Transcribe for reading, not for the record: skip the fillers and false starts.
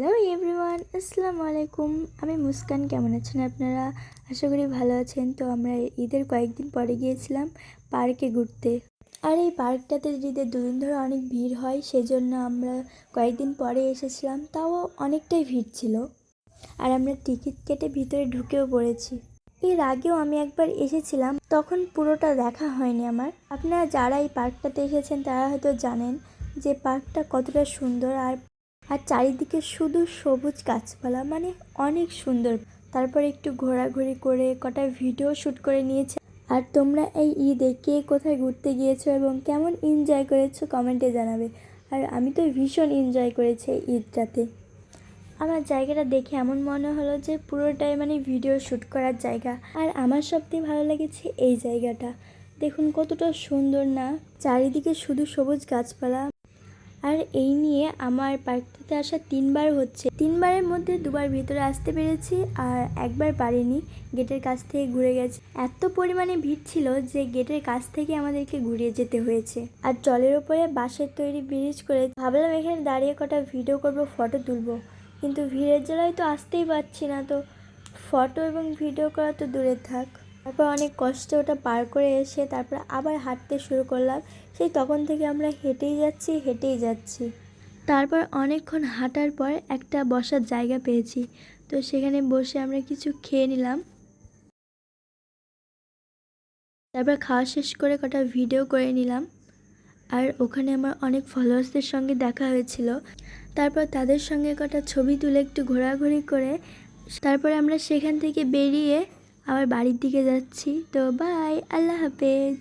Hello everyone, আসসালামু আলাইকুম। আমি মুস্কান। কেমন আছেন আপনারা? আশা করি ভালো আছেন। তো আমরা ঈদের কয়েকদিন পরে গিয়েছিলাম পার্কে ঘুরতে। আর এই পার্কটাতে ঈদের দুদিন ধরে অনেক ভিড় হয়, সেজন্য আমরা কয়েকদিন পরে এসেছিলাম। তাও অনেকটাই ভিড় ছিল, আর আমরা টিকিট কেটে ভিতরে ঢুকেও পড়েছি। এর আগেও আমি একবার এসেছিলাম, তখন পুরোটা দেখা হয়নি আমার। আপনারা যারা এই পার্কটাতে এসেছেন তারা হয়তো জানেন যে পার্কটা কতটা সুন্দর। আর চারিদিকে শুধু সবুজ গাছপালা, মানে অনেক সুন্দর। তারপরে একটু ঘোরাঘুরি করে কটা ভিডিও শ্যুট করে নিয়েছে। আর তোমরা এই ঈদে কে কোথায় ঘুরতে গিয়েছো এবং কেমন এনজয় করেছো কমেন্টে জানাবে। আর আমি তো ভীষণ এনজয় করেছি এই ঈদটাতে। আমার জায়গাটা দেখে এমন মনে হলো যে পুরোটাই ভিডিও শ্যুট করার জায়গা। আর আমার সবথেকে ভালো লেগেছে এই জায়গাটা। দেখুন কতটা সুন্দর না, চারিদিকে শুধু সবুজ গাছপালা। আর এই নিয়ে আমার পার্কটাতে আসা 3বার হচ্ছে। 3বারের মধ্যে 2বার ভিতরে আসতে পেরেছি আর একবার পারিনি, গেটের কাছ থেকে ঘুরে গেছি। এত পরিমাণে ভিড় ছিল যে গেটের কাছ থেকে আমাদেরকে ঘুরিয়ে যেতে হয়েছে। আর জলের ওপরে বাঁশের তৈরি ব্রিজ করে ভাবলাম এখানে দাঁড়িয়ে কটা ভিডিও করব, ফটো তুলবো, কিন্তু ভিড়ের জ্বালায় তো আসতেই পারছি না। তো ফটো এবং ভিডিও করা তো দূরে থাক। তারপর অনেক কষ্টে ওটা পার করে এসে তারপর আবার হাঁটতে শুরু করলাম। সেই তখন থেকে আমরা হেঁটেই যাচ্ছি। তারপর অনেকক্ষণ হাঁটার পর একটা বসার জায়গা পেয়েছি, তো সেখানে বসে আমরা কিছু খেয়ে নিলাম। তারপর খাওয়া শেষ করে কটা ভিডিও করে নিলাম। আর ওখানে আমার অনেক ফলোয়ার্সদের সঙ্গে দেখা হয়েছিল। তারপর তাদের সঙ্গে কটা ছবি তুলে একটু ঘোরাঘুরি করে তারপরে আমরা সেখান থেকে বেরিয়ে আবার বাড়ির দিকে যাচ্ছি। তো বাই, আল্লাহ হাফেজ।